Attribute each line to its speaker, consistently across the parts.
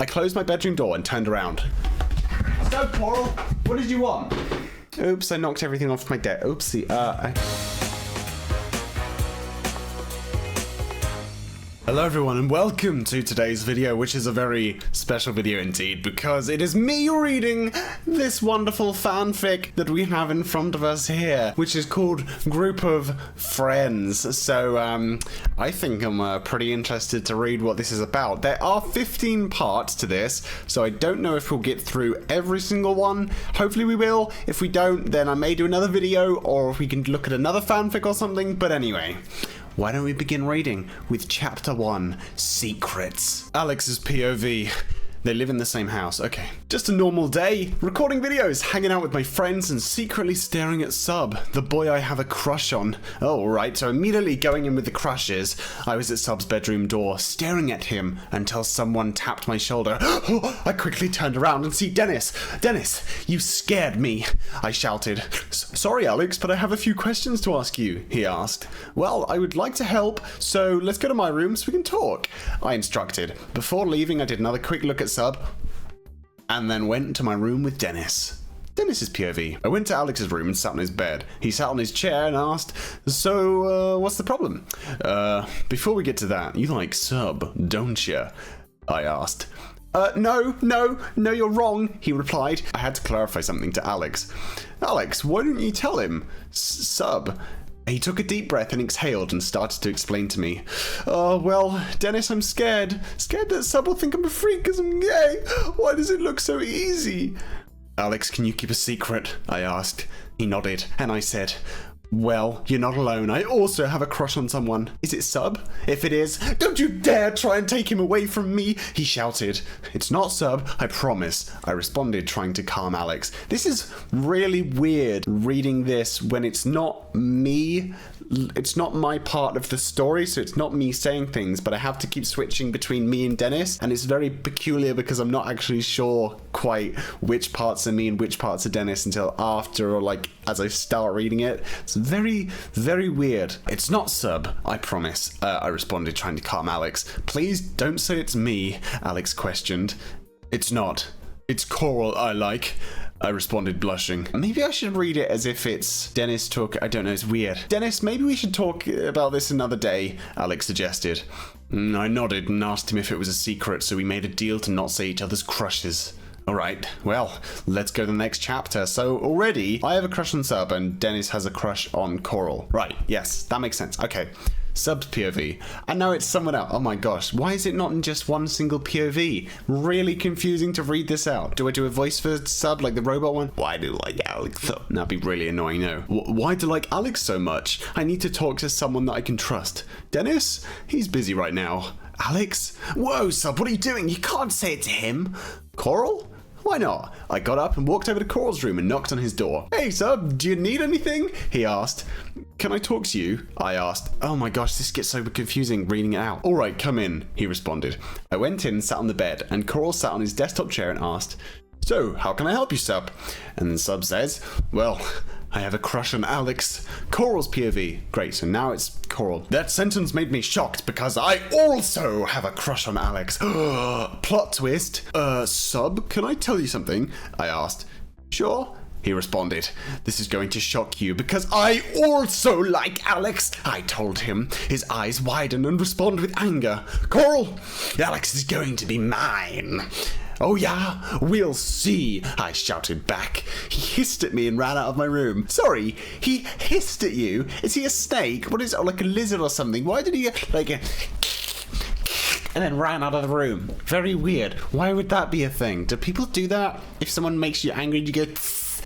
Speaker 1: I closed my bedroom door and turned around. So, Coral, what did you want? Oops, I knocked everything off my desk. Oopsie. Hello everyone and welcome to today's video, which is a very special video indeed because it is me reading this wonderful fanfic that we have in front of us here, which is called Group of Friends. So I think I'm pretty interested to read what this is about. There are 15 parts to this, so I don't know if we'll get through every single one. Hopefully we will. If we don't, then I may do another video, or if we can look at another fanfic or something. But anyway, why don't we begin reading with Chapter 1, Secrets. Alex's POV. They live in the same house. Okay. Just a normal day. Recording videos, hanging out with my friends, and secretly staring at Sub, the boy I have a crush on. Oh, right. So immediately going in with the crushes, I was at Sub's bedroom door, staring at him until someone tapped my shoulder. I quickly turned around and see Denis. Denis, you scared me, I shouted. Sorry, Alex, but I have a few questions to ask you, he asked. Well, I would like to help, so let's go to my room so we can talk, I instructed. Before leaving, I did another quick look at Sub, and then went to my room with Denis. Denis's POV. I went to Alex's room and sat on his bed. He sat on his chair and asked, so, what's the problem? Before we get to that, you like Sub, don't you? I asked. No, you're wrong, he replied. I had to clarify something to Alex. Alex, why don't you tell him? Sub. He took a deep breath and exhaled and started to explain to me. Oh, well, Denis, I'm scared. Scared that Sub will think I'm a freak because I'm gay. Why does it look so easy? Alex, can you keep a secret? I asked. He nodded, and I said, well, you're not alone. I also have a crush on someone. Is it Sub? If it is, don't you dare try and take him away from me, he shouted. It's not Sub, I promise, I responded, trying to calm Alex. This is really weird reading this when it's not me. It's not my part of the story, so it's not me saying things, but I have to keep switching between me and Denis, and it's very peculiar because I'm not actually sure quite which parts are me and which parts are Denis until after, or like as I start reading it. It's very, very weird. It's not Sub, I promise, I responded, trying to calm Alex. Please don't say it's me, Alex questioned. It's not. It's Coral I like, I responded, blushing. Maybe I should read it as if it's Denis talk. I don't know, it's weird. Denis, maybe we should talk about this another day, Alex suggested. I nodded and asked him if it was a secret, so we made a deal to not say each other's crushes. Alright, well, let's go to the next chapter. So already, I have a crush on Sub and Denis has a crush on Coral. Right, yes, that makes sense. Okay. Sub's POV. And now it's someone else. Oh my gosh, why is it not in just one single POV? Really confusing to read this out. Do I do a voice for Sub, like the robot one? Why do I like Alex? That'd be really annoying, no. Why do I like Alex so much? I need to talk to someone that I can trust. Denis? He's busy right now. Alex? Whoa, Sub, what are you doing? You can't say it to him. Coral? Why not? I got up and walked over to Coral's room and knocked on his door. Hey, Sub, do you need anything? He asked. Can I talk to you? I asked. Oh my gosh, this gets so confusing reading it out. All right, come in, he responded. I went in and sat on the bed, and Coral sat on his desktop chair and asked, so, how can I help you, Sub? And then Sub says, well, I have a crush on Alex. Coral's POV. Great, so now it's Coral. That sentence made me shocked because I also have a crush on Alex. Plot twist. Sub, can I tell you something? I asked. Sure, he responded. This is going to shock you because I also like Alex, I told him. His eyes widen and respond with anger. Coral, Alex is going to be mine. Oh yeah, we'll see, I shouted back. He hissed at me and ran out of my room. Sorry, he hissed at you? Is he a snake? What is it, like a lizard or something? Why did he, like, and then ran out of the room? Very weird. Why would that be a thing? Do people do that? If someone makes you angry, you go...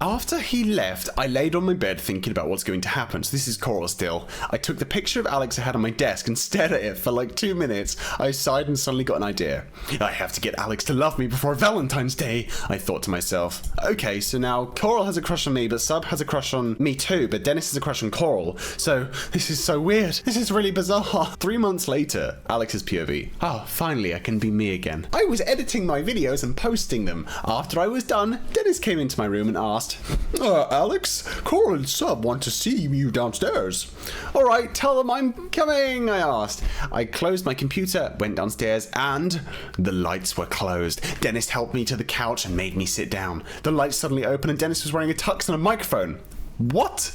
Speaker 1: After he left, I laid on my bed thinking about what's going to happen. So this is Coral still. I took the picture of Alex I had on my desk and stared at it for like 2 minutes. I sighed and suddenly got an idea. I have to get Alex to love me before Valentine's Day, I thought to myself. Okay, so now Coral has a crush on me, but Sub has a crush on me too, but Denis has a crush on Coral. So this is so weird. This is really bizarre. 3 months later, Alex's POV. Oh, finally I can be me again. I was editing my videos and posting them. After I was done, Denis came into my room and asked, asked. Alex, Coral and Sub want to see you downstairs. All right, tell them I'm coming, I asked. I closed my computer, went downstairs, and the lights were closed. Denis helped me to the couch and made me sit down. The lights suddenly opened and Denis was wearing a tux and a microphone. What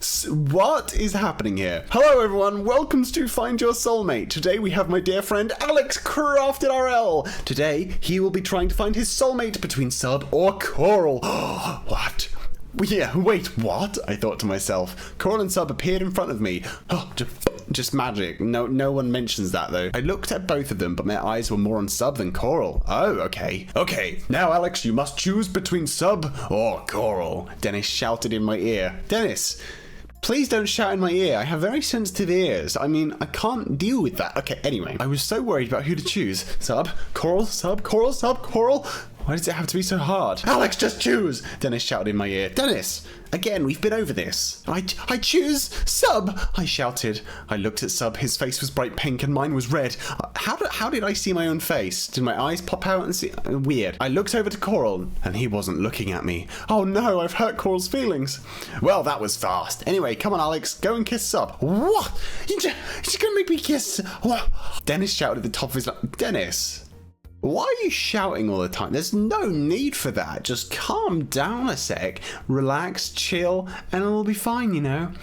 Speaker 1: is happening here? Hello everyone, welcome to Find Your Soulmate. Today we have my dear friend Alex Crafted RL. Today he will be trying to find his soulmate between Sub or Coral. What? Yeah, wait, what? I thought to myself. Coral and Sub appeared in front of me. Oh, just magic. No one mentions that though. I looked at both of them, but my eyes were more on Sub than Coral. Oh, okay. Okay, now Alex, you must choose between Sub or Coral. Denis shouted in my ear. Denis, please don't shout in my ear. I have very sensitive ears. I mean, I can't deal with that. Okay, anyway. I was so worried about who to choose. Sub, Coral, Sub, Coral, Sub, Coral. Why does it have to be so hard? Alex, just choose! Denis shouted in my ear. Denis! Again, we've been over this. I choose Sub! I shouted. I looked at Sub. His face was bright pink and mine was red. How did I see my own face? Did my eyes pop out and see? Weird. I looked over to Coral and he wasn't looking at me. Oh no, I've hurt Coral's feelings. Well, that was fast. Anyway, come on, Alex. Go and kiss Sub. What? You're gonna make me kiss? What? Denis shouted at the top of his lungs. Denis! Why are you shouting all the time? There's no need for that. Just calm down a sec, relax, chill, and it'll be fine, you know?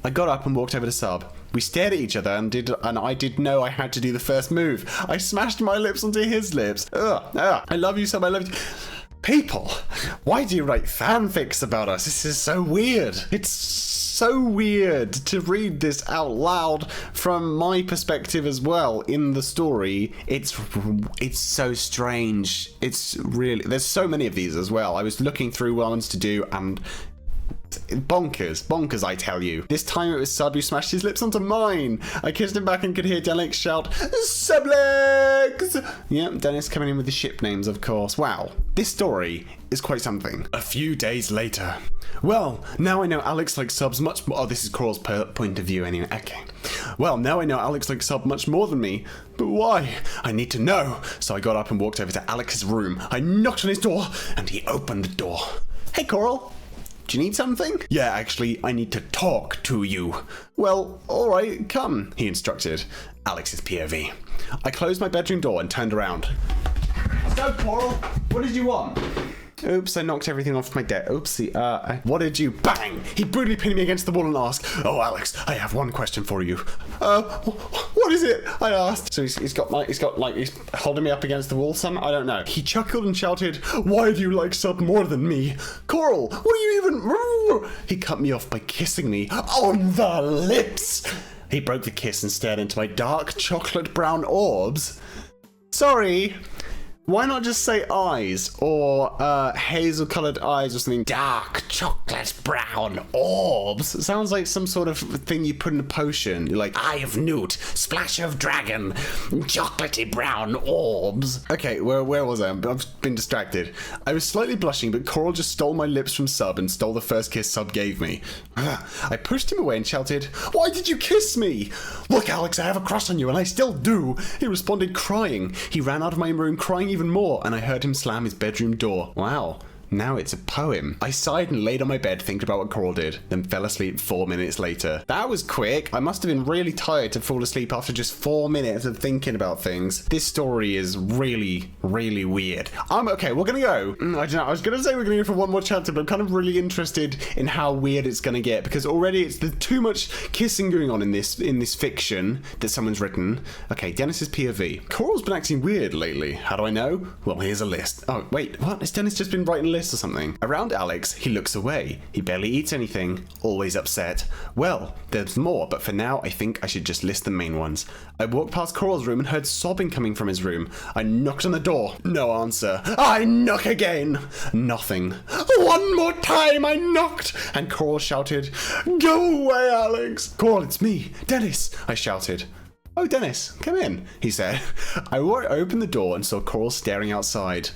Speaker 1: I got up and walked over to Sub. We stared at each other and I did know I had to do the first move. I smashed my lips onto his lips. I love you, Sub, I love you. People, why do you write fanfics about us? This is so weird. It's so weird to read this out loud from my perspective as well in the story. It's so strange. It's really, there's so many of these as well. I was looking through ones to do and bonkers, I tell you. This time it was Sub who smashed his lips onto mine. I kissed him back and could hear Denis shout, Sublegs! Yep, Denis coming in with the ship names, of course. Wow, this story is quite something. A few days later. Well, now I know Alex likes Subs much more. Oh, this is Coral's point of view anyway. Okay. Well, now I know Alex likes Sub much more than me. But why? I need to know. So I got up and walked over to Alex's room. I knocked on his door and he opened the door. Hey, Coral. Do you need something? Yeah, actually, I need to talk to you. Well, alright, come, he instructed. Alex's POV. I closed my bedroom door and turned around. So, Coral, what did you want? Oops, I knocked everything off my desk. Oopsie, what did you? Bang! He brutally pinned me against the wall and asked, Oh, Alex, I have one question for you. What is it? I asked. So he's holding me up against the wall I don't know. He chuckled and shouted, Why do you like Sub more than me? Coral, what are you even? He cut me off by kissing me on the lips. He broke the kiss and stared into my dark chocolate brown orbs. Sorry. Why not just say eyes or hazel colored eyes or something? Dark chocolate brown orbs. It sounds like some sort of thing you put in a potion. You're like, eye of newt, splash of dragon, chocolatey brown orbs. Okay, where was I? I've been distracted. I was slightly blushing, but Coral just stole my lips from Sub and stole the first kiss Sub gave me. I pushed him away and shouted, Why did you kiss me? Look, Alex, I have a crush on you, and I still do. He responded crying. He ran out of my room crying even more, and I heard him slam his bedroom door. Wow. Now it's a poem. I sighed and laid on my bed thinking about what Coral did, then fell asleep 4 minutes later. That was quick. I must have been really tired to fall asleep after just 4 minutes of thinking about things. This story is really, really weird. Okay, we're gonna go. I don't know. I was gonna say we're gonna go for one more chapter, but I'm kind of really interested in how weird it's gonna get because already there's too much kissing going on in this fiction that someone's written. Okay, Denis's POV. Coral's been acting weird lately. How do I know? Well, here's a list. Oh, wait, what? Has Denis just been writing lists or something? Around Alex, he looks away. He barely eats anything. Always upset. Well, there's more, but for now, I think I should just list the main ones. I walked past Coral's room and heard sobbing coming from his room. I knocked on the door. No answer. I knock again. Nothing. One more time, I knocked. And Coral shouted, Go away, Alex. Coral, it's me, Denis, I shouted. Oh, Denis, come in, he said. I opened the door and saw Coral staring outside.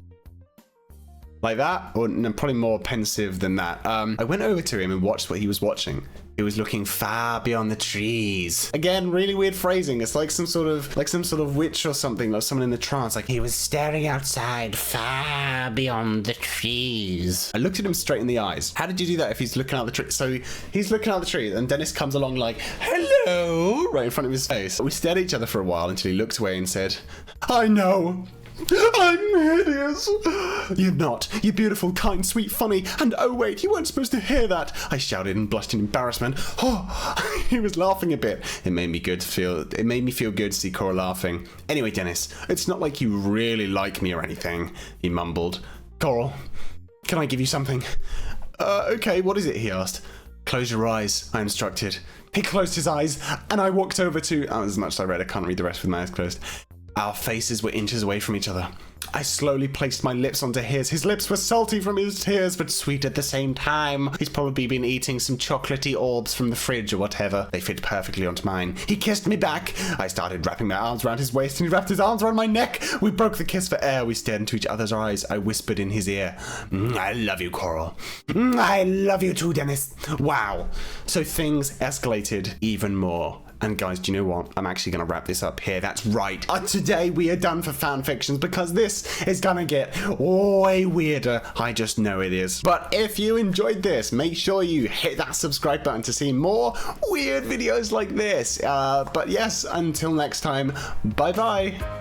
Speaker 1: Like that, or no, probably more pensive than that. I went over to him and watched what he was watching. He was looking far beyond the trees. Again, really weird phrasing. It's like some sort of witch or something, like someone in the trance. Like, he was staring outside far beyond the trees. I looked at him straight in the eyes. How did you do that if he's looking out the tree? So he's looking out the tree, and Dennis comes along like, hello, right in front of his face. We stared at each other for a while until he looked away and said, I know. I'm hideous. You're not. You're beautiful, kind, sweet, funny, and oh wait, you weren't supposed to hear that. I shouted and blushed in embarrassment. Oh, he was laughing a bit. It made me feel good to see Cora laughing. Anyway, Dennis, it's not like you really like me or anything, he mumbled. Coral, can I give you something? Okay, what is it? He asked. Close your eyes, I instructed. He closed his eyes, and I walked over to... as much as I read, I can't read the rest with my eyes closed. Our faces were inches away from each other. I slowly placed my lips onto his. His lips were salty from his tears, but sweet at the same time. He's probably been eating some chocolatey orbs from the fridge or whatever. They fit perfectly onto mine. He kissed me back. I started wrapping my arms around his waist, and he wrapped his arms around my neck. We broke the kiss for air. We stared into each other's eyes. I whispered in his ear, I love you, Coral. I love you too, Dennis. Wow. So things escalated even more. And guys, do you know what? I'm actually going to wrap this up here. That's right. Today we are done for fanfictions because this is going to get way weirder. I just know it is. But if you enjoyed this, make sure you hit that subscribe button to see more weird videos like this. But yes, until next time, bye-bye.